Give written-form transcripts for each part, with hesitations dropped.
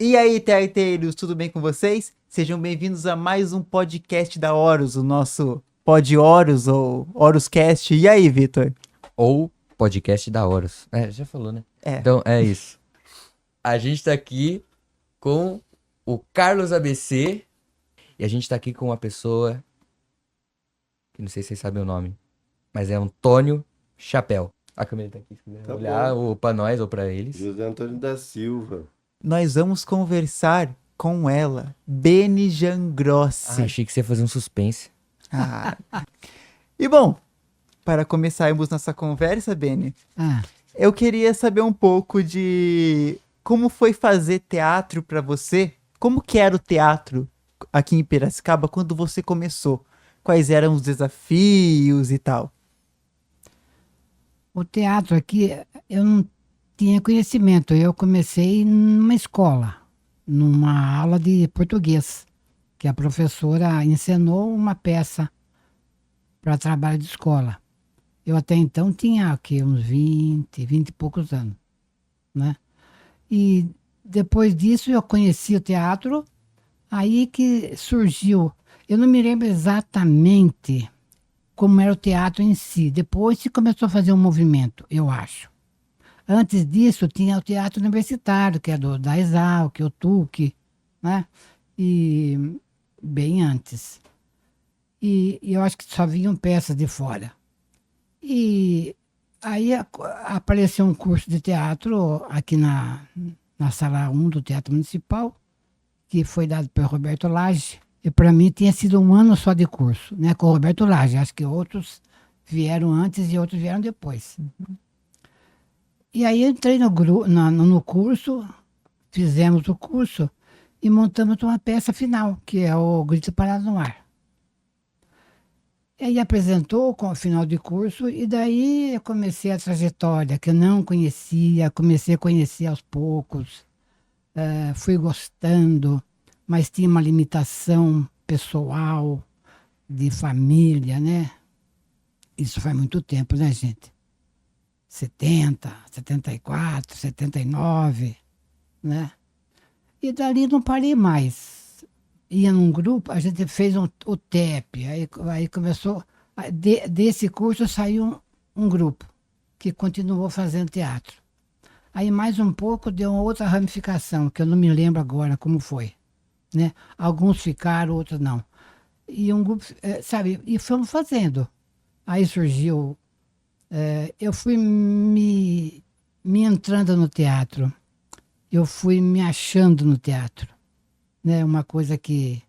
E aí, teateiros, tudo bem com vocês? Sejam bem-vindos a mais um podcast da Horus, o nosso Pod Horus ou Horuscast. E aí, Vitor? Ou podcast da Horus. Já falou, né? É. Então, é isso. A gente tá aqui com o Carlos ABC e a gente tá aqui com uma pessoa que não sei se vocês sabem o nome, mas é Antônio Chapéu. A câmera tá aqui, se quiser olhar ou pra nós ou pra eles. José Antônio da Silva. Nós vamos conversar com ela, Beni Jangrossi. Achei que você ia fazer um suspense. E bom, para começarmos nossa conversa, Beni, eu queria saber um pouco de como foi fazer teatro para você. Como que era o teatro aqui em Piracicaba quando você começou? Quais eram os desafios e tal? O teatro aqui, eu não tinha conhecimento. Eu comecei numa escola, numa aula de português, que a professora ensinou uma peça para trabalho de escola. Eu até então tinha aqui uns 20 e poucos anos, né? E depois disso eu conheci o teatro, aí que surgiu. Eu não me lembro exatamente como era o teatro em si. Depois se começou a fazer um movimento, eu acho. Antes disso tinha o teatro universitário, que é da Exalc, o TUC, né? E bem antes. E eu acho que só vinham peças de fora. E aí apareceu um curso de teatro aqui na Sala 1 do Teatro Municipal, que foi dado pelo Roberto Lage. E para mim tinha sido um ano só de curso, né, com o Roberto Lage. Acho que outros vieram antes e outros vieram depois. E aí entrei no curso, fizemos o curso e montamos uma peça final, que é o Grito Parado no Ar. E aí apresentou com o final de curso e daí eu comecei a trajetória que eu não conhecia, comecei a conhecer aos poucos, fui gostando, mas tinha uma limitação pessoal, de família, né? Isso faz muito tempo, né, gente? 70, 74, 79, né? E dali não parei mais. Ia num grupo, a gente fez o TEP, aí começou, desse curso saiu um grupo que continuou fazendo teatro. Aí mais um pouco deu uma outra ramificação, que eu não me lembro agora como foi, né? Alguns ficaram, outros não. E um grupo, sabe, e fomos fazendo. Aí surgiu, eu fui me entrando no teatro, eu fui me achando no teatro. Né, uma coisa que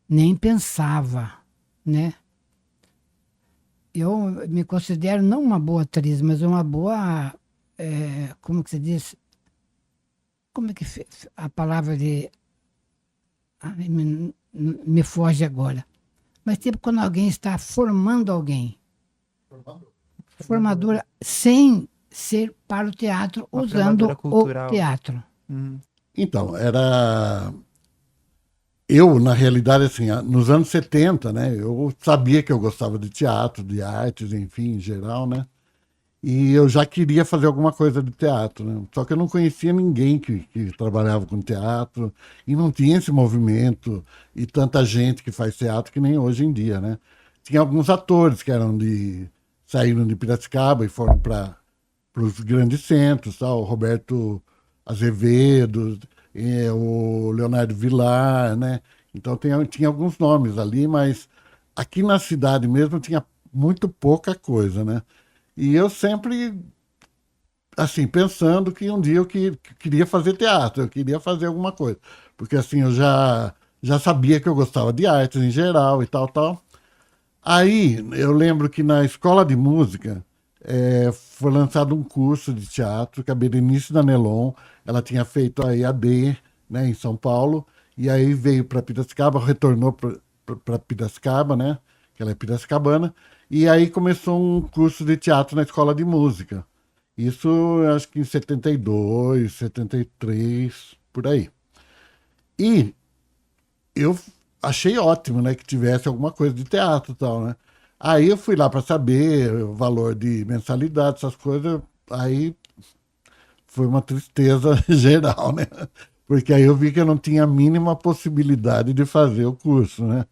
nem pensava, né? Eu me considero não uma boa atriz, mas uma boa, como que se diz? Como é que a palavra de... me foge agora. Mas tipo quando alguém está formando alguém. Formadora sem ser para o teatro, uma usando o teatro. Então, eu, na realidade, assim, nos anos 70, né, eu sabia que eu gostava de teatro, de artes, enfim, em geral, né, e eu já queria fazer alguma coisa de teatro, né, só que eu não conhecia ninguém que trabalhava com teatro, e não tinha esse movimento, e tanta gente que faz teatro que nem hoje em dia, né. Tinha alguns atores que saíram de Piracicaba e foram para os grandes centros, tal, o Roberto Azevedo, o Leonardo Vilar, né? Então tinha alguns nomes ali, mas aqui na cidade mesmo tinha muito pouca coisa, né? E eu sempre, assim, pensando que um dia eu queria fazer teatro, eu queria fazer alguma coisa. Porque, assim, eu já sabia que eu gostava de artes em geral e tal. Aí, eu lembro que na escola de música foi lançado um curso de teatro que a Berenice Danelon, ela tinha feito a EAD, né, em São Paulo, e aí veio para Piracicaba, retornou para Piracicaba, né, que ela é piracicabana, e aí começou um curso de teatro na escola de música. Isso, eu acho que em 72, 73, por aí. E eu achei ótimo, né, que tivesse alguma coisa de teatro e tal, né. Aí eu fui lá para saber o valor de mensalidade, essas coisas, aí foi uma tristeza geral, né? Porque aí eu vi que eu não tinha a mínima possibilidade de fazer o curso, né?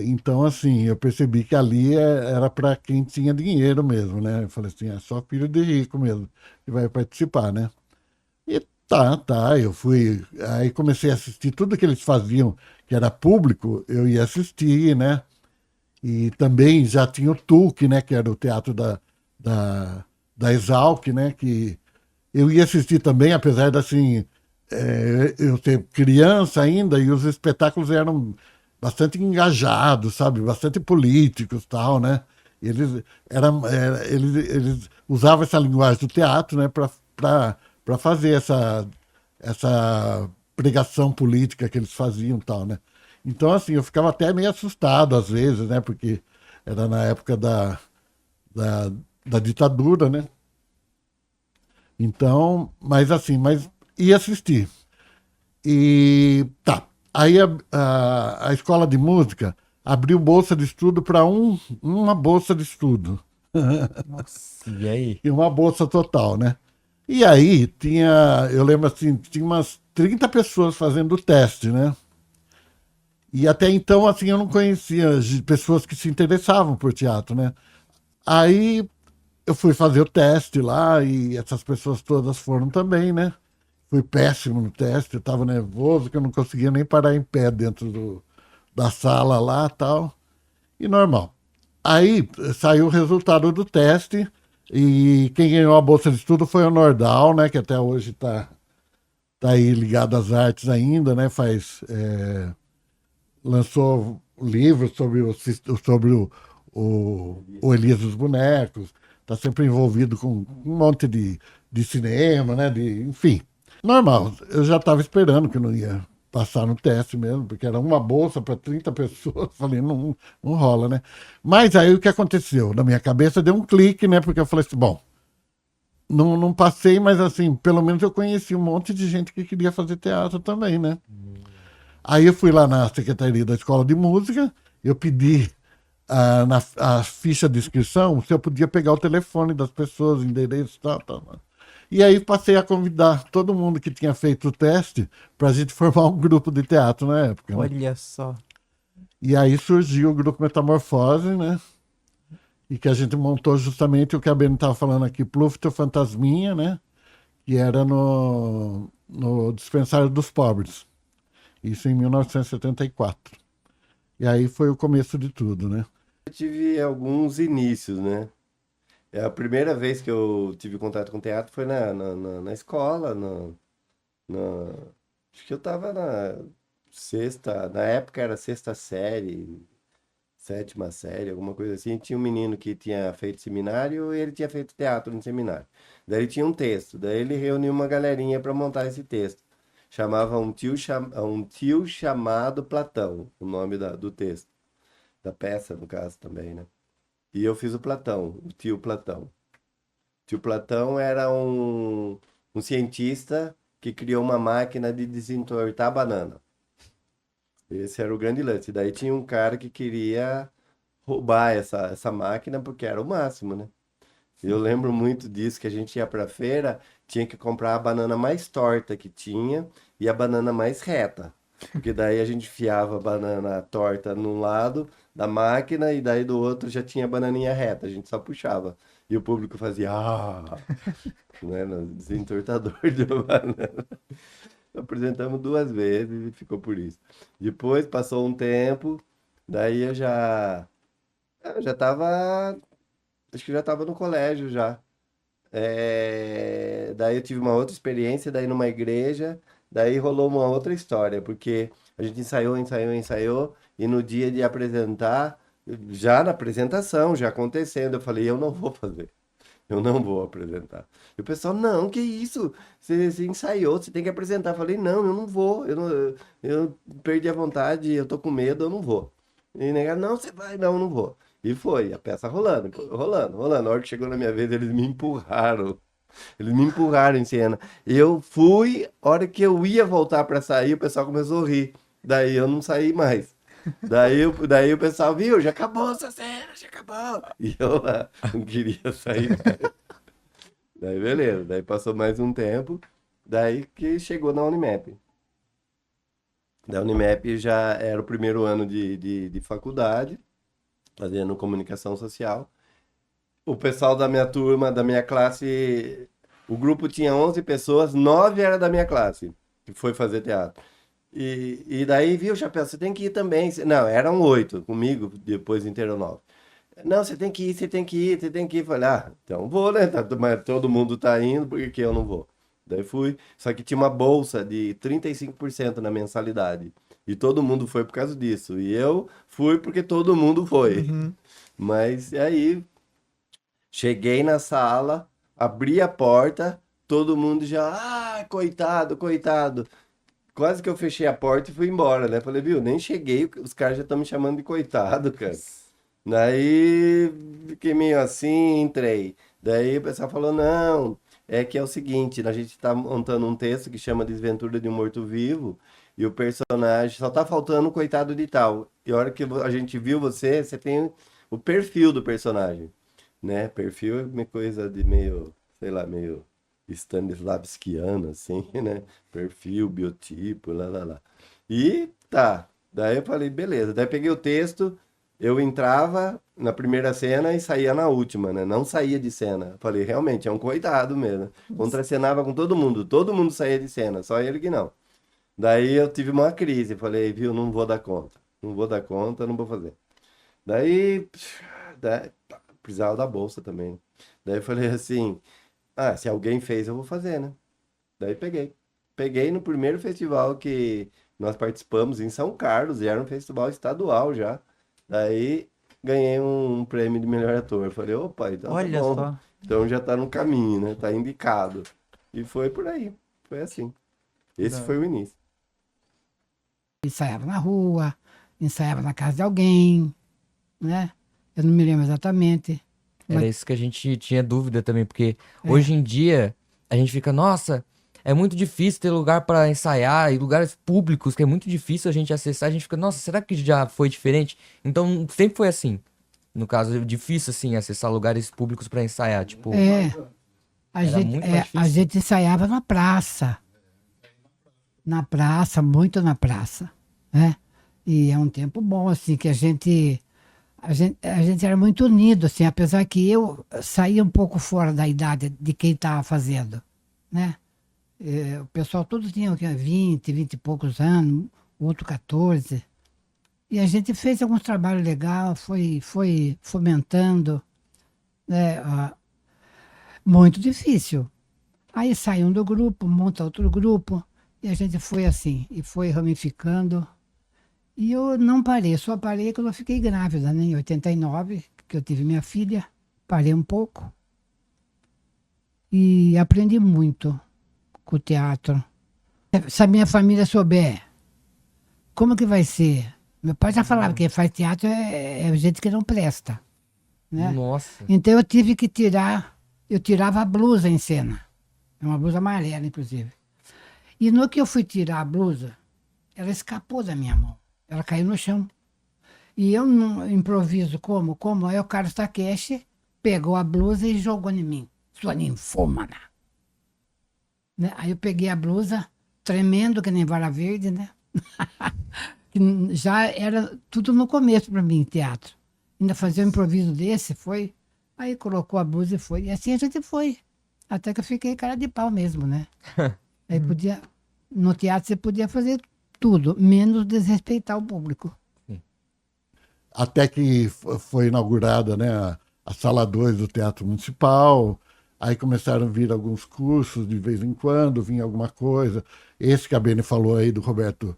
Então, assim, eu percebi que ali era para quem tinha dinheiro mesmo, né? Eu falei assim, é só filho de rico mesmo que vai participar, né? E tá, eu fui. Aí comecei a assistir tudo que eles faziam, que era público, eu ia assistir, né? E também já tinha o TUC, né? Que era o teatro da Exalc, né? Que eu ia assistir também, apesar de, assim, eu ser criança ainda, e os espetáculos eram bastante engajados, sabe? Bastante políticos e tal, né? Eles usavam essa linguagem do teatro, né? Para fazer essa pregação política que eles faziam e tal, né? Então, assim, eu ficava até meio assustado às vezes, né? Porque era na época da, da ditadura, né? Então, mas ia assistir. E tá. Aí a escola de música abriu bolsa de estudo para uma bolsa de estudo. Nossa, e aí? E uma bolsa total, né? E aí eu lembro assim, tinha umas 30 pessoas fazendo o teste, né? E até então, assim, eu não conhecia pessoas que se interessavam por teatro, né? Aí eu fui fazer o teste lá e essas pessoas todas foram também, né? Fui péssimo no teste, eu estava nervoso, que eu não conseguia nem parar em pé dentro da sala lá e tal. E normal. Aí saiu o resultado do teste e quem ganhou a bolsa de estudo foi o Nordal, né? Que até hoje tá aí ligado às artes ainda, né? Lançou livros sobre o Elias dos Bonecos, está sempre envolvido com um monte de cinema, né? Enfim, normal. Eu já estava esperando que não ia passar no teste mesmo, porque era uma bolsa para 30 pessoas. Falei, não rola, né? Mas aí o que aconteceu? Na minha cabeça deu um clique, né? Porque eu falei assim, bom, não passei, mas assim, pelo menos eu conheci um monte de gente que queria fazer teatro também, né? Aí eu fui lá na Secretaria da Escola de Música, eu pedi a ficha de inscrição se eu podia pegar o telefone das pessoas, endereço e tal. E aí passei a convidar todo mundo que tinha feito o teste para a gente formar um grupo de teatro na época, né? Olha só. E aí surgiu o grupo Metamorfose, né? E que a gente montou justamente o que a Beni estava falando aqui, Plúfito Fantasminha, né? Que era no Dispensário dos Pobres. Isso em 1974. E aí foi o começo de tudo, né? Eu tive alguns inícios, né? A primeira vez que eu tive contato com teatro foi na escola, acho que eu tava na sexta, na época era sexta série, sétima série, alguma coisa assim. Tinha um menino que tinha feito seminário e ele tinha feito teatro no seminário. Daí ele tinha um texto, daí ele reuniu uma galerinha para montar esse texto. Chamava um tio chamado Platão, o nome do texto, da peça, no caso também, né? E eu fiz o Platão, o tio Platão. O tio Platão era um cientista que criou uma máquina de desentortar banana. Esse era o grande lance. Daí tinha um cara que queria roubar essa máquina porque era o máximo, né? Eu lembro muito disso, que a gente ia pra feira, tinha que comprar a banana mais torta que tinha e a banana mais reta. Porque daí a gente fiava a banana torta num lado da máquina e daí do outro já tinha a bananinha reta, a gente só puxava. E o público fazia, né, no desentortador de banana. Apresentamos 2 vezes e ficou por isso. Depois passou um tempo, daí eu já tava, acho que já tava no colégio já. Daí eu tive uma outra experiência, daí numa igreja, daí rolou uma outra história, porque a gente ensaiou, e no dia de apresentar, já na apresentação, já acontecendo, eu falei, eu não vou fazer, eu não vou apresentar. E o pessoal, não, que isso? Você ensaiou, você tem que apresentar. Eu falei, não, eu não vou, eu perdi a vontade, eu tô com medo, eu não vou. E negar, não, você vai, não, eu não vou. E foi, a peça rolando, rolando, rolando. A hora que chegou na minha vez, eles me empurraram. Eles me empurraram em cena. Eu fui, a hora que eu ia voltar pra sair, o pessoal começou a rir. Daí eu não saí mais. Daí o pessoal viu, já acabou essa cena, já acabou. E eu lá, não queria sair mais. Daí beleza, daí passou mais um tempo. Daí que chegou na Unimap. Da Unimap já era o primeiro ano de faculdade, fazendo comunicação social. O pessoal da minha turma, da minha classe, o grupo tinha 11 pessoas, 9 era da minha classe, que foi fazer teatro. E daí, viu, Chapéu, você tem que ir também. Não, eram 8 comigo, depois inteiro 9. Não, você tem que ir, você tem que ir, você tem que ir. Falei, então vou, né? Mas todo mundo tá indo, por que eu não vou? Daí fui. Só que tinha uma bolsa de 35% na mensalidade. E todo mundo foi por causa disso. E eu fui porque todo mundo foi. Mas aí cheguei na sala, abri a porta, todo mundo já, coitado, coitado. Quase que eu fechei a porta e fui embora, né? Falei, viu, nem cheguei, os caras já estão me chamando de coitado, cara. Daí fiquei meio assim, entrei. Daí o pessoal falou, não, é que é o seguinte, a gente tá montando um texto que chama Desventura de um Morto-Vivo, e o personagem só tá faltando o coitado de tal. E a hora que a gente viu você, você tem o perfil do personagem, né? Perfil é uma coisa de meio, sei lá, meio Stanislavskiano, assim, né? Perfil, biotipo, lá, lá, lá. E tá. Daí eu falei, beleza. Daí eu peguei o texto, eu entrava na primeira cena e saía na última, né? Não saía de cena. Falei, realmente, é um coitado mesmo. Contracenava com todo mundo saía de cena, só ele que não. Daí eu tive uma crise, falei, viu, não vou dar conta. Não vou dar conta, não vou fazer. Daí, precisava da bolsa também. Daí eu falei assim, se alguém fez, eu vou fazer, né? Daí peguei. Peguei no primeiro festival que nós participamos em São Carlos, e era um festival estadual já. Daí ganhei um prêmio de melhor ator. Falei, opa, então tá Olha bom. só. Então já tá no caminho, né? Tá indicado. E foi por aí. Foi assim. Esse foi o início. Ensaiava na rua, ensaiava na casa de alguém, né? Eu não me lembro exatamente. Era Mas isso que a gente tinha dúvida também, porque hoje em dia a gente fica, nossa, é muito difícil ter lugar pra ensaiar e lugares públicos que é muito difícil a gente acessar. A gente fica, nossa, será que já foi diferente? Então sempre foi assim. No caso, é difícil assim acessar lugares públicos pra ensaiar, tipo, a era gente, muito mais a difícil. gente ensaiava na praça. Na praça, muito na praça, né? E é um tempo bom, assim, que a gente era muito unido, assim, apesar que eu saía um pouco fora da idade de quem estava fazendo, né? O pessoal todo tinha o quê? 20 e poucos anos, o outro 14. E a gente fez alguns trabalhos legais, foi fomentando, né? Muito difícil. Aí sai um do grupo, monta outro grupo, e a gente foi assim, e foi ramificando. E eu não parei, só parei quando eu fiquei grávida, né? Em 89, que eu tive minha filha, parei um pouco. E aprendi muito com o teatro. Se a minha família souber como que vai ser, meu pai já falava que faz teatro é gente que não presta, né? Nossa. Então eu tive que eu tirava a blusa em cena. É uma blusa amarela, inclusive. E no que eu fui tirar a blusa, ela escapou da minha mão. Ela caiu no chão. E eu não improviso como? Como? Aí o Carlos Takeshi pegou a blusa e jogou em mim. Sua ninfômana. Né? Aí eu peguei a blusa, tremendo que nem vara verde, né? Que já era tudo no começo para mim, teatro. Ainda fazer um improviso desse, foi. Aí colocou a blusa e foi. E assim a gente foi. Até que eu fiquei cara de pau mesmo, né? Aí no teatro você podia fazer tudo, menos desrespeitar o público. Até que foi inaugurada, né, a Sala 2 do Teatro Municipal, aí começaram a vir alguns cursos de vez em quando, vinha alguma coisa. Esse que a Beni falou aí do Roberto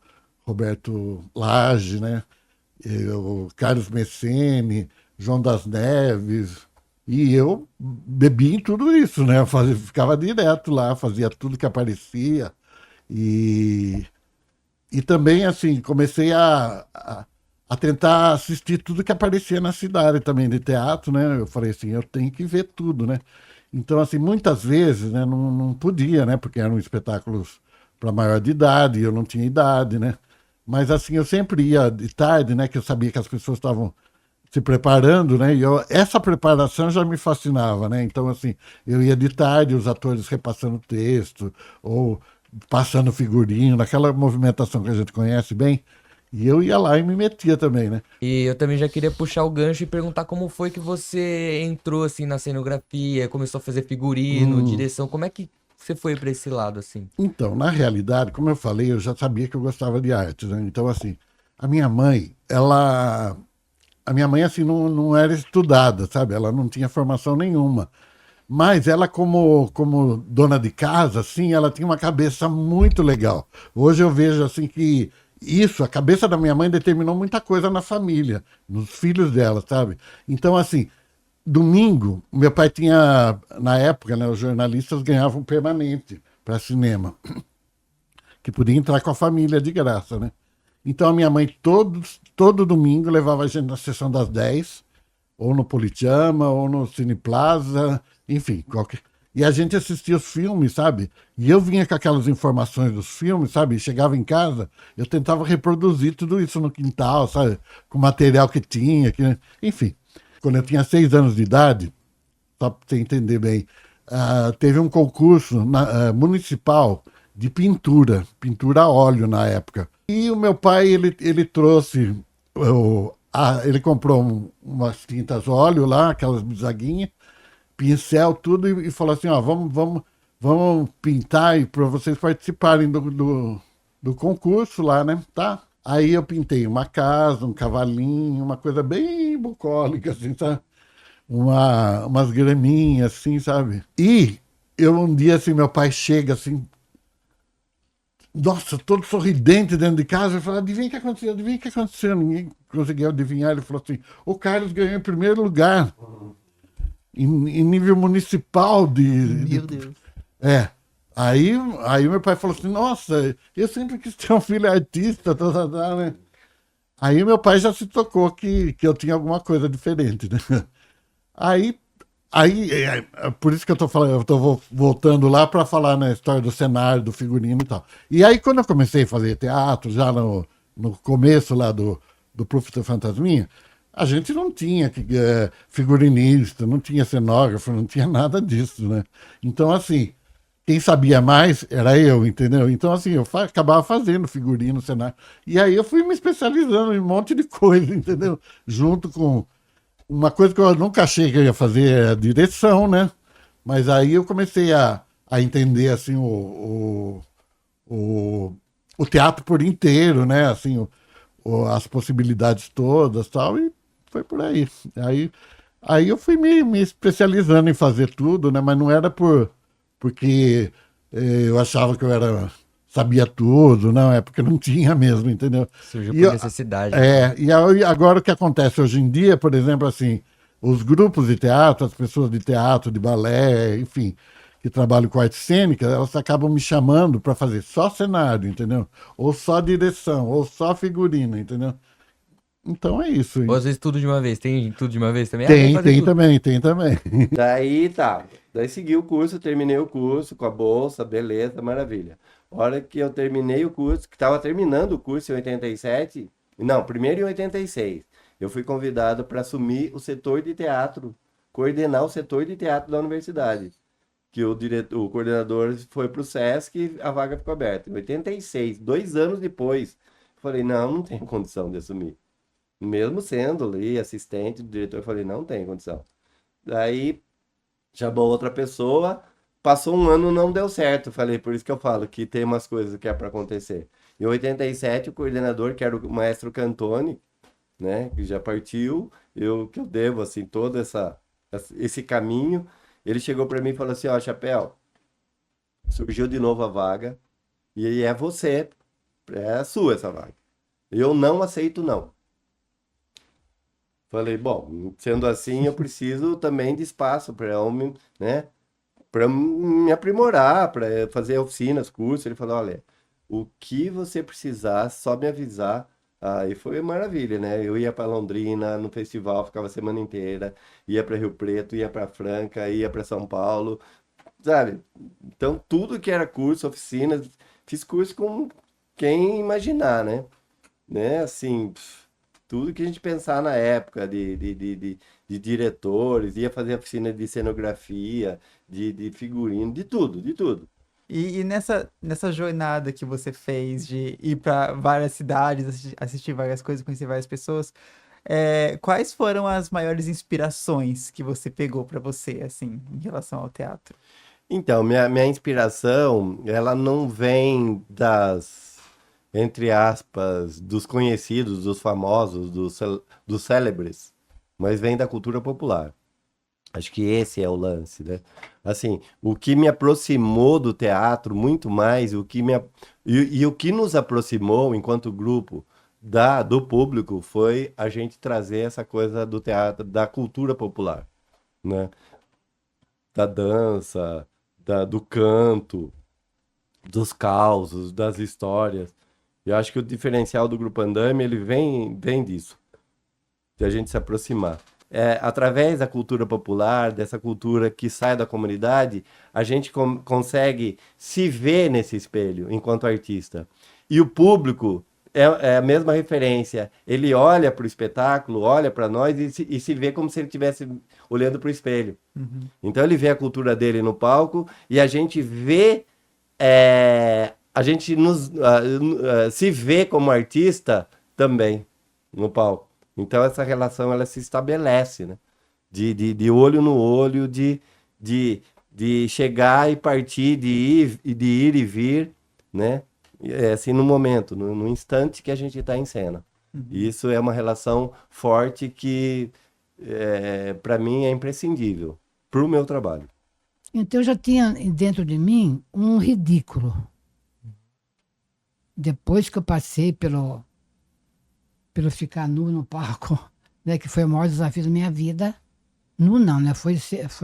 Lage, né, o Carlos Messene, João das Neves, e eu bebi em tudo isso, né, ficava direto lá, fazia tudo que aparecia, e também, assim, comecei a tentar assistir tudo que aparecia na cidade também de teatro, né? Eu falei assim, eu tenho que ver tudo, né? Então, assim, muitas vezes, né, não podia, né? Porque eram espetáculos para maior de idade, eu não tinha idade, né? Mas, assim, eu sempre ia de tarde, né? Que eu sabia que as pessoas estavam se preparando, né? E essa preparação já me fascinava, né? Então, assim, eu ia de tarde, os atores repassando texto, ou passando figurino, naquela movimentação que a gente conhece bem, e eu ia lá e me metia também, né? E eu também já queria puxar o gancho e perguntar como foi que você entrou assim na cenografia, começou a fazer figurino, direção, como é que você foi pra esse lado assim? Então, na realidade, como eu falei, eu já sabia que eu gostava de artes, né? Então, assim, a minha mãe, ela... A minha mãe, assim, não era estudada, sabe? Ela não tinha formação nenhuma. Mas ela, como dona de casa, assim, ela tinha uma cabeça muito legal. Hoje eu vejo, assim, que isso, a cabeça da minha mãe determinou muita coisa na família, nos filhos dela, sabe? Então, assim, domingo, meu pai tinha, na época, né, os jornalistas ganhavam permanente para cinema, que podia entrar com a família de graça, né? Então a minha mãe todo domingo levava a gente na sessão das 10, ou no Politeama, ou no Cine Plaza, enfim, qualquer. E a gente assistia os filmes, sabe? E eu vinha com aquelas informações dos filmes, sabe? Chegava em casa, eu tentava reproduzir tudo isso no quintal, sabe? Com o material que tinha, enfim. Quando eu tinha 6 anos de idade, só para você entender bem, teve um concurso municipal de pintura a óleo na época. E o meu pai, ele trouxe, ele comprou umas tintas óleo lá, aquelas bisaguinhas, pincel, tudo, e falou assim, ó, vamos pintar para vocês participarem do concurso lá, né? Tá? Aí eu pintei uma casa, um cavalinho, uma coisa bem bucólica, assim, sabe? Umas graminhas, assim, sabe? E eu um dia, assim, meu pai chega, assim, nossa, todo sorridente dentro de casa, eu falei, adivinha o que aconteceu, adivinha o que aconteceu. Ninguém conseguia adivinhar, ele falou assim, o Carlos ganhou em primeiro lugar, em nível municipal Meu Deus. É. Aí meu pai falou assim, nossa, eu sempre quis ter um filho artista, né? Aí meu pai já se tocou que eu tinha alguma coisa diferente, né? Aí, por isso que eu tô falando, eu tô voltando lá para falar na história do cenário, do figurino e tal. E aí, quando eu comecei a fazer teatro, já no começo lá do Professor Fantasminha, a gente não tinha figurinista, não tinha cenógrafo, não tinha nada disso, né? Então, assim, quem sabia mais era eu, entendeu? Então, assim, eu acabava fazendo figurino, cenário. E aí eu fui me especializando em um monte de coisa, entendeu? Junto com uma coisa que eu nunca achei que eu ia fazer é a direção, né? Mas aí eu comecei a entender, assim, o, o teatro por inteiro, né? Assim, as possibilidades todas e tal, e foi por aí. Aí eu fui me especializando em fazer tudo, né? Mas não era porque eu achava que sabia tudo, não, é porque não tinha mesmo, entendeu? Surgiu E por eu- necessidade, né? e aí, agora o que acontece hoje em dia, por exemplo, assim, os grupos de teatro, as pessoas de teatro, de balé, enfim, que trabalham com arte cênica, elas acabam me chamando para fazer só cenário, entendeu? Ou só direção, ou só figurino, entendeu? Então é isso. Ou às vezes tudo de uma vez, tem tudo de uma vez também? Ah, vem Tem, fazer tem tudo. também, tem também. Daí tá. Daí segui o curso, terminei o curso com a bolsa, beleza, maravilha. Hora que eu terminei o curso, que estava terminando o curso em 87, não, primeiro em 86, eu fui convidado para assumir o setor de teatro, coordenar o setor de teatro da universidade. Que o coordenador foi para o SESC e a vaga ficou aberta. Em 86, 2 anos depois, eu falei, não tenho condição de assumir. Mesmo sendo ali assistente do diretor, eu falei, não tem condição. Daí chamou outra pessoa, passou um ano, não deu certo. Falei, por isso que eu falo que tem umas coisas que é para acontecer. Em 87, o coordenador, que era o maestro Cantoni, né, que já partiu, que eu devo assim esse caminho, ele chegou para mim e falou assim, ó, Chapéu, surgiu de novo a vaga e é você, é sua essa vaga. Eu não aceito não. Falei, bom, sendo assim, eu preciso também de espaço para eu né, para me aprimorar, para fazer oficinas, cursos. Ele falou, olha, o que você precisar, só me avisar. Aí foi maravilha, né? Eu ia para Londrina no festival, ficava a semana inteira, ia para Rio Preto, ia para Franca, ia para São Paulo, sabe? Então tudo que era curso, oficinas, fiz curso com quem imaginar, né? Assim, Tudo que a gente pensar na época de diretores, ia fazer oficina de cenografia, de figurino, de tudo, de tudo. E nessa jornada que você fez de ir para várias cidades, assistir várias coisas, conhecer várias pessoas, quais foram as maiores inspirações que você pegou para você, assim, em relação ao teatro? Então, minha inspiração, ela não vem entre aspas, dos conhecidos, dos famosos, dos célebres, mas vem da cultura popular. Acho que esse é o lance, né? Assim, o que me aproximou do teatro, muito mais, e o que nos aproximou enquanto grupo do público foi a gente trazer essa coisa do teatro, da cultura popular, né? Da dança, do canto, dos causos, das histórias. Eu acho que o diferencial do Grupo Andame, ele vem disso, de a gente se aproximar. Através da cultura popular, dessa cultura que sai da comunidade, a gente consegue se ver nesse espelho enquanto artista. E o público é a mesma referência. Ele olha para o espetáculo, olha para nós e se vê como se ele estivesse olhando para o espelho. Então ele vê a cultura dele no palco e a gente vê, a gente se vê como artista também no palco. Então essa relação ela se estabelece, né? De olho no olho, de chegar e partir, de ir e vir, né? Assim, no momento, no instante que a gente está em cena. E isso é uma relação forte que, para mim, é imprescindível para o meu trabalho. Então eu já tinha dentro de mim um ridículo. Depois que eu passei pelo ficar nu no palco, né, que foi o maior desafio da minha vida. Nu não, né? Foi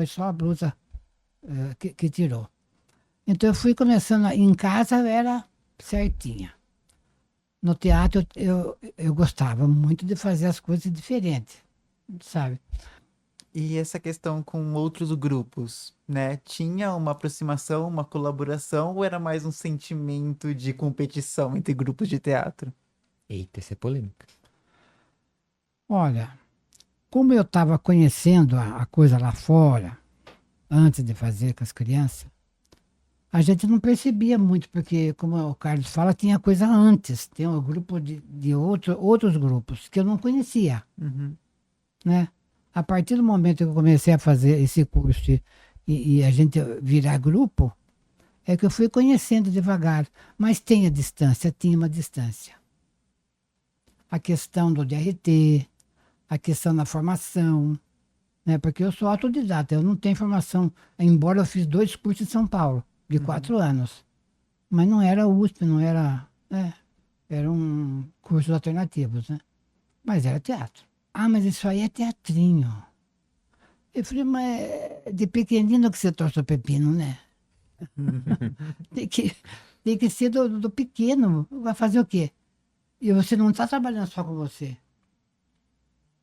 só a blusa que tirou. Então eu fui começando, em casa eu era certinha. No teatro eu gostava muito de fazer as coisas diferentes, sabe? E essa questão com outros grupos, né? Tinha uma aproximação, uma colaboração, ou era mais um sentimento de competição entre grupos de teatro? Eita, essa é polêmica. Olha, como eu estava conhecendo a coisa lá fora, antes de fazer com as crianças, a gente não percebia muito, porque, como o Carlos fala, tinha coisa antes. Tem um grupo de outros grupos que eu não conhecia, né? A partir do momento que eu comecei a fazer esse curso e a gente virar grupo, é que eu fui conhecendo devagar. Mas tinha uma distância. A questão do DRT, a questão da formação, né? Porque eu sou autodidata, eu não tenho formação, embora eu fiz 2 cursos em São Paulo, de 4 anos. Mas não era USP, não era... eram cursos alternativos, né? Mas era teatro. Ah, mas isso aí é teatrinho. Eu falei, mas de pequenino que você torce o pepino, né? tem que ser do pequeno. Vai fazer o quê? E você não está trabalhando só com você.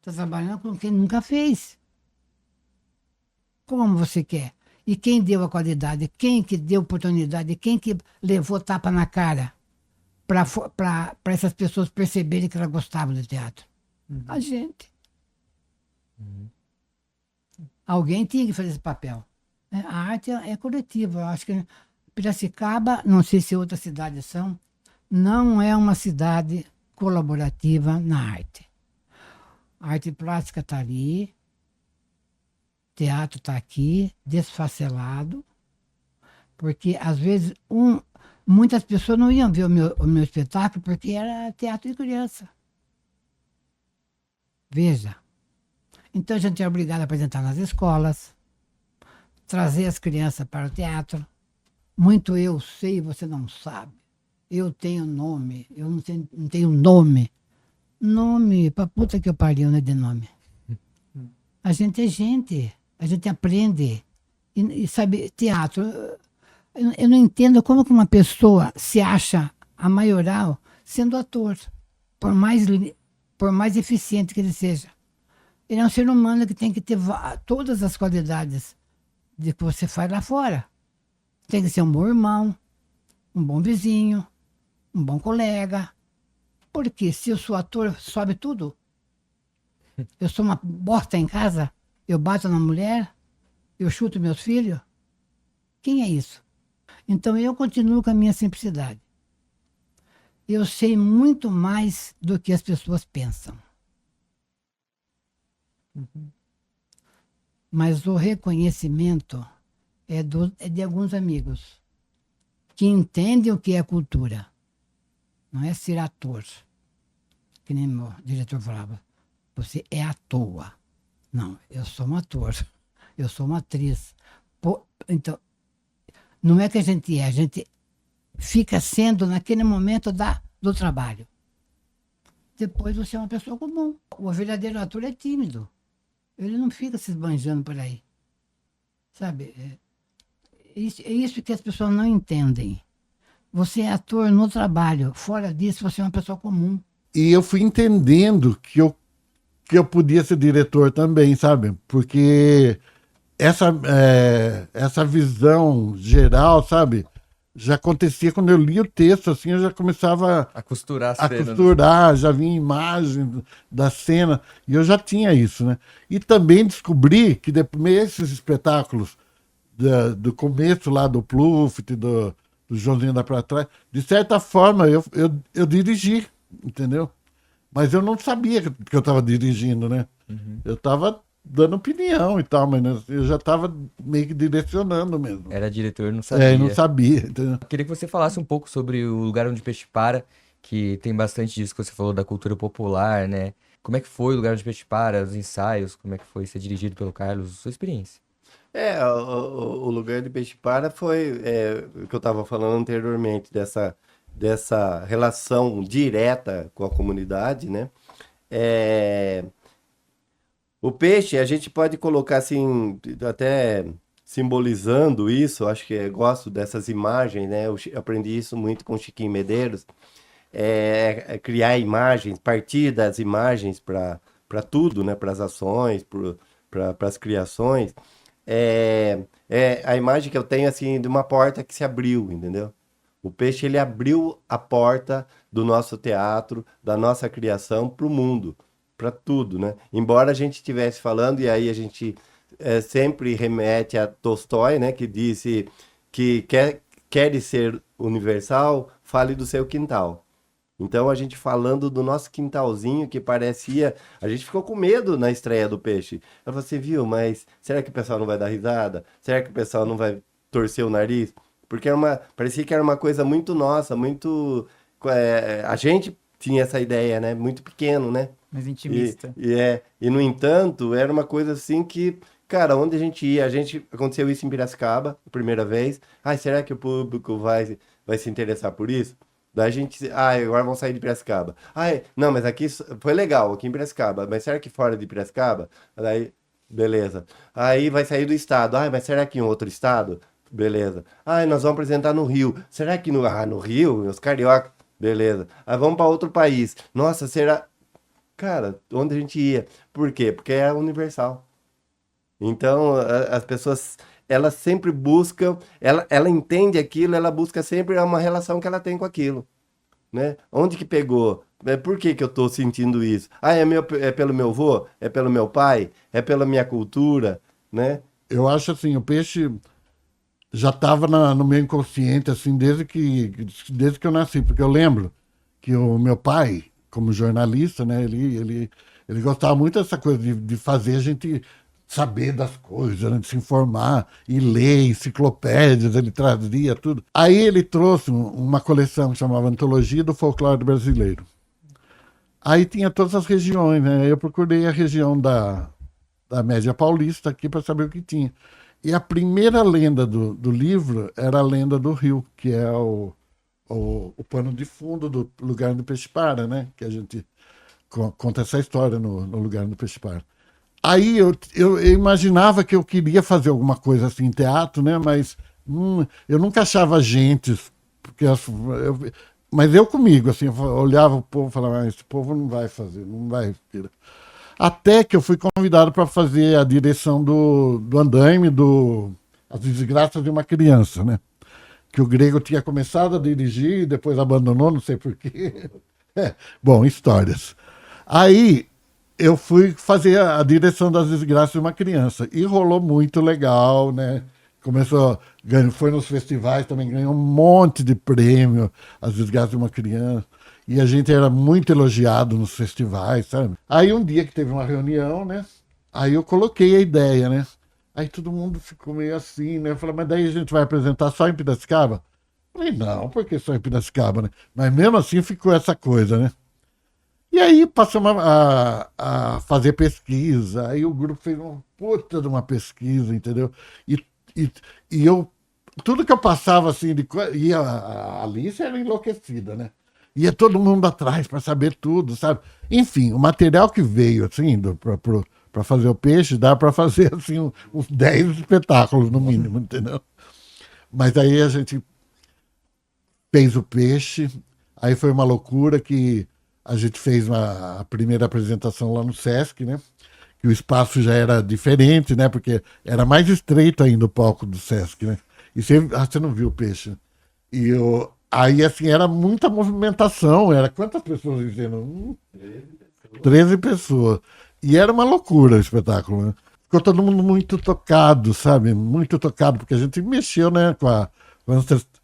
Está trabalhando com quem nunca fez. Como você quer? E quem deu a qualidade? Quem que deu oportunidade? Quem que levou tapa na cara para essas pessoas perceberem que elas gostavam de teatro? A gente. Alguém tinha que fazer esse papel. Né? A arte é coletiva. Eu acho que Piracicaba, não sei se outras cidades são, não é uma cidade colaborativa na arte. A arte plástica está ali, teatro está aqui, desfacelado, porque às vezes muitas pessoas não iam ver o meu espetáculo porque era teatro de criança. Veja. Então a gente é obrigado a apresentar nas escolas, trazer as crianças para o teatro. Muito eu sei, você não sabe. Eu tenho nome, eu não tenho nome. Nome, pra puta que eu pariu, né, de nome. A gente é gente, a gente aprende. E sabe, teatro, eu não entendo como que uma pessoa se acha a maioral sendo ator, por mais eficiente que ele seja. Ele é um ser humano que tem que ter todas as qualidades de que você faz lá fora. Tem que ser um bom irmão, um bom vizinho, um bom colega. Porque se eu sou ator, sobe tudo. Eu sou uma bosta em casa? Eu bato na mulher? Eu chuto meus filhos? Quem é isso? Então eu continuo com a minha simplicidade. Eu sei muito mais do que as pessoas pensam. Mas o reconhecimento é de alguns amigos que entendem o que é cultura. Não é ser ator. Que nem meu diretor falava. Você é à toa. Não, eu sou um ator. Eu sou uma atriz. Então, não é que a gente fica sendo naquele momento do trabalho. Depois você é uma pessoa comum. O verdadeiro ator é tímido. Ele não fica se esbanjando por aí. Sabe? É isso que as pessoas não entendem. Você é ator no trabalho. Fora disso, você é uma pessoa comum. E eu fui entendendo que eu podia ser diretor também, sabe? Porque essa visão geral, sabe? Já acontecia quando eu li o texto, assim, eu já começava A costurar as a cenas. costurar, já vinha imagem da cena, e eu já tinha isso, né? E também descobri que depois esses espetáculos do começo lá do Pluft, do Joãozinho da Pra Trás, de certa forma eu dirigi, entendeu? Mas eu não sabia que eu estava dirigindo, né? Eu estava dando opinião e tal, mas eu já estava meio que direcionando mesmo. Era diretor, não sabia. É, eu não sabia, entendeu? Queria que você falasse um pouco sobre o lugar onde o peixe para, que tem bastante disso que você falou da cultura popular, né? Como é que foi o lugar onde o peixe para, os ensaios, como é que foi ser dirigido pelo Carlos, sua experiência? O lugar de peixe para foi o que eu estava falando anteriormente, dessa relação direta com a comunidade, né? O peixe, a gente pode colocar assim, até simbolizando isso, acho que eu gosto dessas imagens, né? Eu aprendi isso muito com o Chiquinho Medeiros, criar imagens, partir das imagens para tudo, né? Para as ações, para as criações. A imagem que eu tenho assim de uma porta que se abriu, entendeu? O peixe ele abriu a porta do nosso teatro, da nossa criação para o mundo, para tudo, né? Embora a gente estivesse falando, e aí a gente sempre remete a Tolstói, né? Que disse que quer ser universal, fale do seu quintal. Então a gente falando do nosso quintalzinho que parecia. A gente ficou com medo na estreia do Peixe. Eu falei, você viu, mas será que o pessoal não vai dar risada? Será que o pessoal não vai torcer o nariz? Porque parecia que era uma coisa muito nossa, muito. A gente tinha essa ideia, né? Muito pequeno, né? Mais intimista. E no entanto, era uma coisa assim que. Cara, onde a gente ia? Aconteceu isso em Piracicaba, a primeira vez. Será que o público vai se interessar por isso? Daí a gente, agora vamos sair de Piracicaba. Não, mas aqui foi legal, aqui em Piracicaba, mas será que fora de Piracicaba? Daí, beleza. Aí vai sair do estado. Mas será que em outro estado? Beleza. Nós vamos apresentar no Rio. Será que no Rio, os carioca? Beleza. Vamos para outro país. Nossa, será... Cara, onde a gente ia? Por quê? Porque é universal. Então, as pessoas, elas sempre buscam, ela entende aquilo, ela busca sempre uma relação que ela tem com aquilo, né? Onde que pegou? Por que que eu tô sentindo isso? É pelo meu avô? É pelo meu pai? É pela minha cultura, né? Eu acho assim, o peixe já estava no meu inconsciente, assim, desde que eu nasci, porque eu lembro que o meu pai, como jornalista, né, ele gostava muito dessa coisa de fazer a gente saber das coisas, né, de se informar, e ler enciclopédias, ele trazia tudo. Aí ele trouxe uma coleção que chamava Antologia do Folclore Brasileiro. Aí tinha todas as regiões, né? Eu procurei a região da Média Paulista aqui para saber o que tinha. E a primeira lenda do livro era a lenda do Rio, que é o pano de fundo do Lugar do Peixe Para, né? Que a gente conta essa história no Lugar do Peixe Para. Aí eu imaginava que eu queria fazer alguma coisa assim em teatro, né? Mas eu nunca achava gente, porque mas eu comigo, assim, eu olhava o povo e falava, esse povo não vai fazer, não vai. Até que eu fui convidado para fazer a direção do andaime As Desgraças de uma Criança, né? Que o Grego tinha começado a dirigir e depois abandonou, não sei porquê. Bom, histórias. Aí eu fui fazer a direção das desgraças de uma criança. E rolou muito legal, né? Começou, foi nos festivais também, ganhou um monte de prêmio, as desgraças de uma criança. E a gente era muito elogiado nos festivais, sabe? Aí um dia que teve uma reunião, né? Aí eu coloquei a ideia, né? Aí todo mundo ficou meio assim, né? Eu falei, mas daí a gente vai apresentar só em Piracicaba? Eu falei, não, porque só em Piracicaba, né? Mas mesmo assim ficou essa coisa, né? E aí passamos a fazer pesquisa. Aí o grupo fez uma puta de uma pesquisa, entendeu? E, e, e eu, tudo que eu passava assim, e a Alice era enlouquecida, né? Ia todo mundo atrás para saber tudo, sabe? Enfim, o material que veio, assim, para fazer o peixe, dá para fazer, assim, uns 10 espetáculos, no mínimo, entendeu? Mas aí a gente fez o peixe, aí foi uma loucura que a gente fez a primeira apresentação lá no Sesc, né? Que o espaço já era diferente, né? Porque era mais estreito ainda o palco do Sesc, né? E você não viu o peixe. Aí, assim, era muita movimentação. Era quantas pessoas dizendo? 13 pessoas. E era uma loucura o espetáculo, né? Ficou todo mundo muito tocado, sabe? Muito tocado, porque a gente mexeu, né? Com a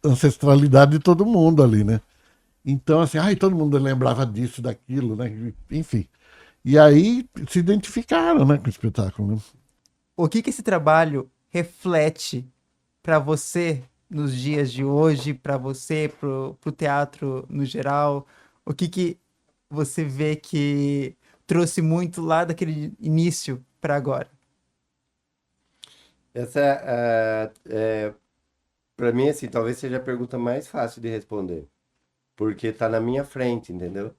ancestralidade de todo mundo ali, né? Então, assim, todo mundo lembrava disso, daquilo, né? Enfim. E aí se identificaram, né, com o espetáculo, né? O que esse trabalho reflete para você nos dias de hoje, para você, pro teatro no geral? O que você vê que trouxe muito lá daquele início para agora? Essa, para mim, assim, talvez seja a pergunta mais fácil de responder, porque tá na minha frente, entendeu?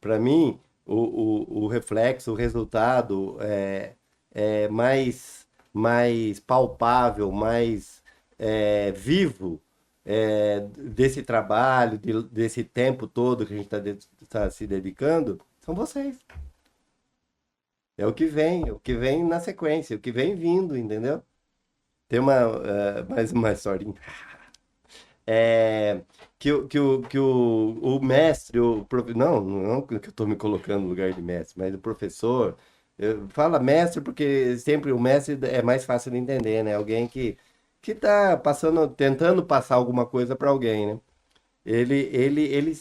Para mim, o reflexo, o resultado é mais palpável, mais vivo desse trabalho, desse tempo todo que a gente tá se dedicando, são vocês. É o que vem na sequência, o que vem vindo, entendeu? Tem mais uma historinha. É, o mestre, não que eu estou me colocando no lugar de mestre, mas o professor, fala mestre porque sempre o mestre é mais fácil de entender, né? Alguém que está passando, tentando passar alguma coisa para alguém, né? Ele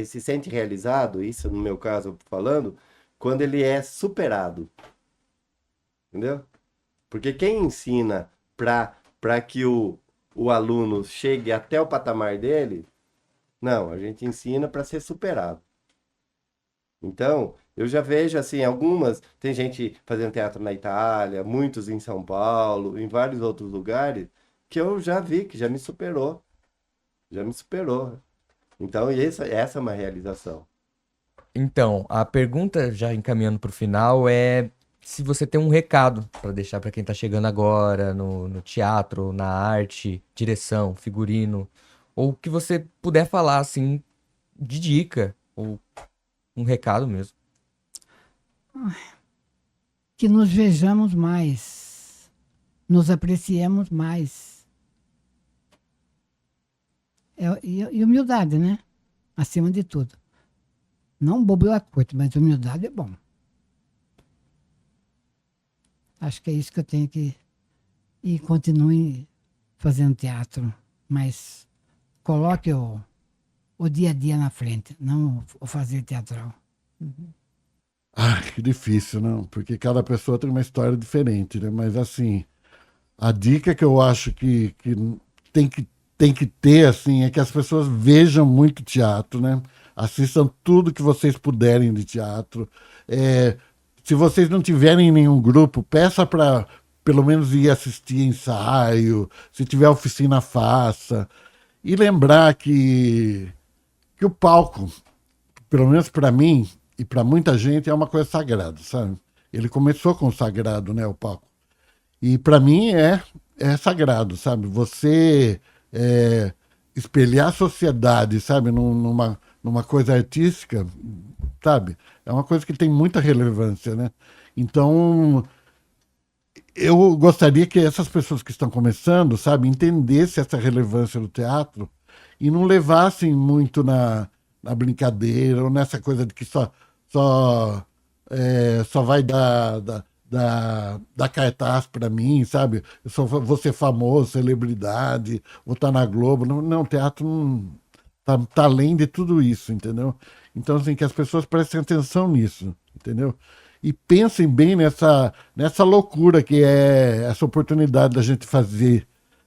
se sente realizado, isso no meu caso eu tô falando, quando ele é superado, entendeu? Porque quem ensina para que o aluno chegue até o patamar dele, não, a gente ensina para ser superado. Então, eu já vejo assim, tem gente fazendo teatro na Itália, muitos em São Paulo, em vários outros lugares, que eu já vi que já me superou. Então, essa é uma realização. Então, a pergunta, já encaminhando para o final, é se você tem um recado para deixar para quem está chegando agora no teatro, na arte, direção, figurino, ou que você puder falar assim de dica, ou um recado mesmo. Que nos vejamos mais, nos apreciemos mais. E humildade, né? Acima de tudo. Não bobo da corte, mas humildade é bom. Acho que é isso que eu tenho que... E continue fazendo teatro, mas coloque o dia a dia na frente, não o fazer teatral. Que difícil, não? Porque cada pessoa tem uma história diferente, né? Mas, assim, a dica que eu acho que tem que ter, assim, é que as pessoas vejam muito teatro, né? Assistam tudo que vocês puderem de teatro. Se vocês não tiverem nenhum grupo, peça para pelo menos ir assistir ensaio. Se tiver oficina, faça. E lembrar que o palco, pelo menos para mim e para muita gente, é uma coisa sagrada, sabe? Ele começou com o sagrado, né, o palco. E para mim é sagrado, sabe? Você espelhar a sociedade, sabe, numa coisa artística, sabe? É uma coisa que tem muita relevância, né? Então, eu gostaria que essas pessoas que estão começando, sabe, entendessem essa relevância do teatro e não levassem muito na brincadeira ou nessa coisa de que só, só vai dar cartaz para mim, sabe? Vou ser famoso, celebridade, vou estar na Globo. Não, não, teatro não, tá além de tudo isso, entendeu? Então, assim, que as pessoas prestem atenção nisso, entendeu? E pensem bem nessa loucura que é essa oportunidade da gente fazer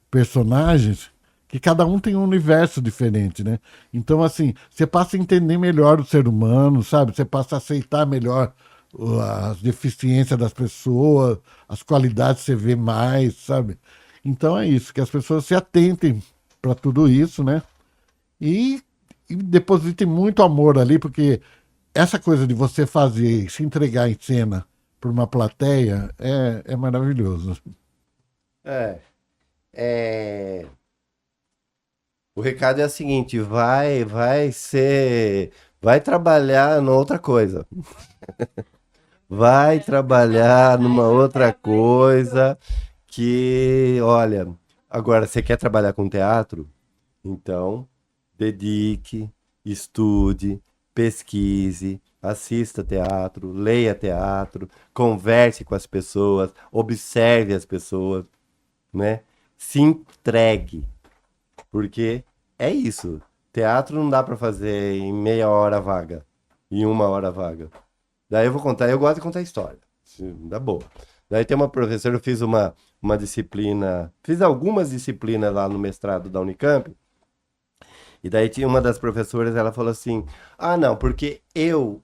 personagens que cada um tem um universo diferente, né? Então, assim, você passa a entender melhor o ser humano, sabe? Você passa a aceitar melhor as deficiências das pessoas, as qualidades você vê mais, sabe? Então é isso, que as pessoas se atentem para tudo isso, né? E depositem muito amor ali, porque essa coisa de você fazer e se entregar em cena para uma plateia é maravilhoso. É, é, o recado é o seguinte, vai trabalhar em outra coisa. Vai trabalhar numa outra coisa que, olha, agora você quer trabalhar com teatro? Então, dedique, estude, pesquise, assista teatro, leia teatro, converse com as pessoas, observe as pessoas, né? Se entregue, porque é isso. Teatro não dá para fazer em meia hora vaga, em uma hora vaga. Daí eu vou contar, eu gosto de contar história, dá boa. Daí tem uma professora, eu fiz uma disciplina, fiz algumas disciplinas lá no mestrado da Unicamp, e daí tinha uma das professoras, ela falou assim, ah não, porque eu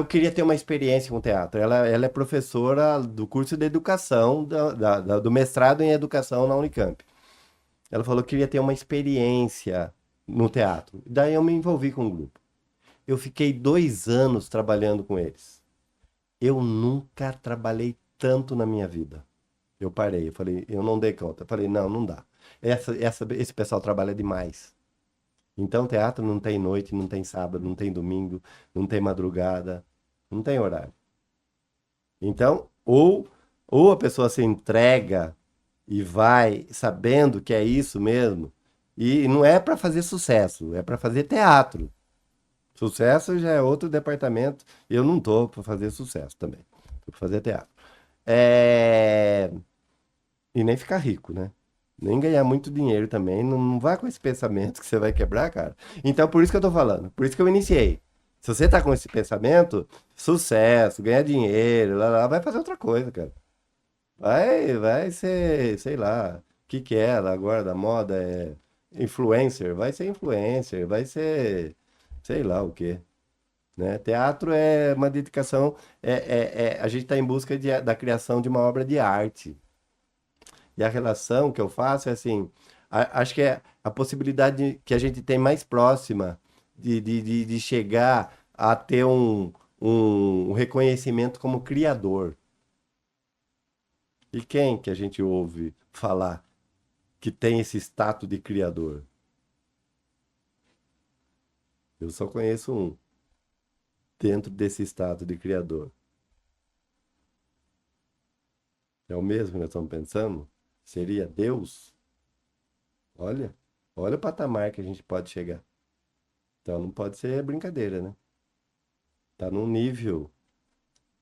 queria ter uma experiência com teatro. Ela é professora do curso de educação, do mestrado em educação na Unicamp. Ela falou que queria ter uma experiência no teatro. Daí eu me envolvi com o grupo. Eu fiquei 2 anos trabalhando com eles. Eu nunca trabalhei tanto na minha vida. Eu parei, eu falei, eu não dei conta. Eu falei, não, não dá. Esse pessoal trabalha demais. Então, teatro não tem noite, não tem sábado, não tem domingo, não tem madrugada, não tem horário. Então, ou a pessoa se entrega e vai sabendo que é isso mesmo, e não é para fazer sucesso, é para fazer teatro. Sucesso já é outro departamento. Eu não tô para fazer sucesso também. Tô para fazer teatro. É... E nem ficar rico, né? Nem ganhar muito dinheiro também. Não vai com esse pensamento que você vai quebrar, cara. Então, por isso que eu tô falando. Por isso que eu iniciei. Se você tá com esse pensamento, sucesso, ganhar dinheiro, vai fazer outra coisa, cara. Vai ser, sei lá, o que é ela agora da moda? É influencer. Vai ser influencer, vai ser, sei lá o quê. Né? Teatro é uma dedicação, a gente está em busca da criação de uma obra de arte. E a relação que eu faço é assim, acho que é a possibilidade que a gente tem mais próxima de chegar a ter um reconhecimento como criador. E quem que a gente ouve falar que tem esse status de criador? Eu só conheço um dentro desse status de criador. É o mesmo que nós estamos pensando? Seria Deus? Olha o patamar que a gente pode chegar. Então não pode ser brincadeira, né? Tá num nível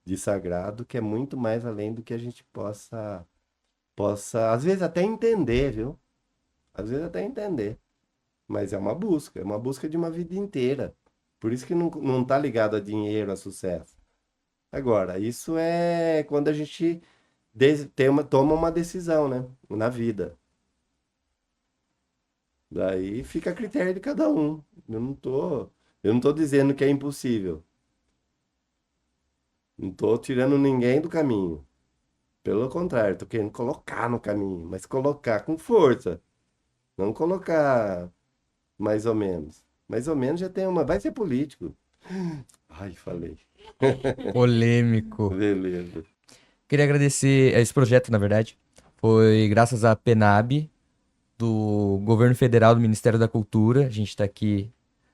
de sagrado que é muito mais além do que a gente possa, às vezes até entender, viu? Às vezes até entender. Mas é uma busca de uma vida inteira. Por isso que não tá ligado a dinheiro, a sucesso. Agora, isso é quando a gente toma uma decisão, né? Na vida. Daí fica a critério de cada um. Eu não tô dizendo que é impossível. Não tô tirando ninguém do caminho. Pelo contrário, tô querendo colocar no caminho, mas colocar com força. Não colocar mais ou menos. Mais ou menos já tem uma. Vai ser político. Ai, falei. Polêmico. Beleza. Queria agradecer esse projeto, na verdade. Foi graças à PENAB, do Governo Federal, do Ministério da Cultura. A gente está aqui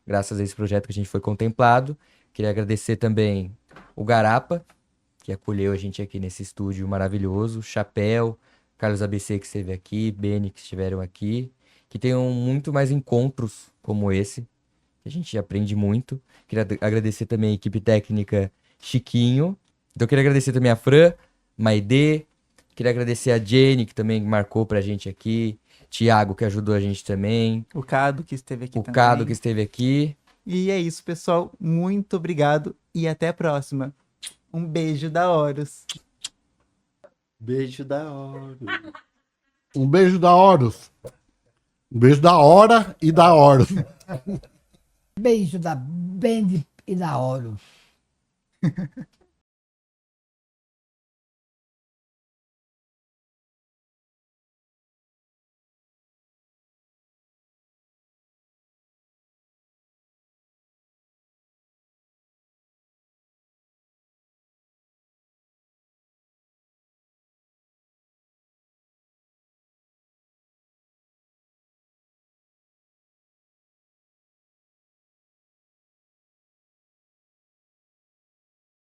graças a esse projeto que a gente foi contemplado. Queria agradecer também o Garapa, que acolheu a gente aqui nesse estúdio maravilhoso. Chapéu, Carlos ABC que esteve aqui, Beni que estiveram aqui. Que tenham muito mais encontros como esse, que a gente aprende muito. Queria agradecer também a equipe técnica Chiquinho. Então eu queria agradecer também a Fran, Maidê, queria agradecer a Jenny, que também marcou pra gente aqui, Thiago, que ajudou a gente também, O Cado que esteve aqui o também. Cado, que esteve aqui. E é isso, pessoal. Muito obrigado e até a próxima. Um beijo da Horus. Beijo da hora. Um beijo da Horus. Um beijo da hora e da Horus. Beijo da Band e da Oro.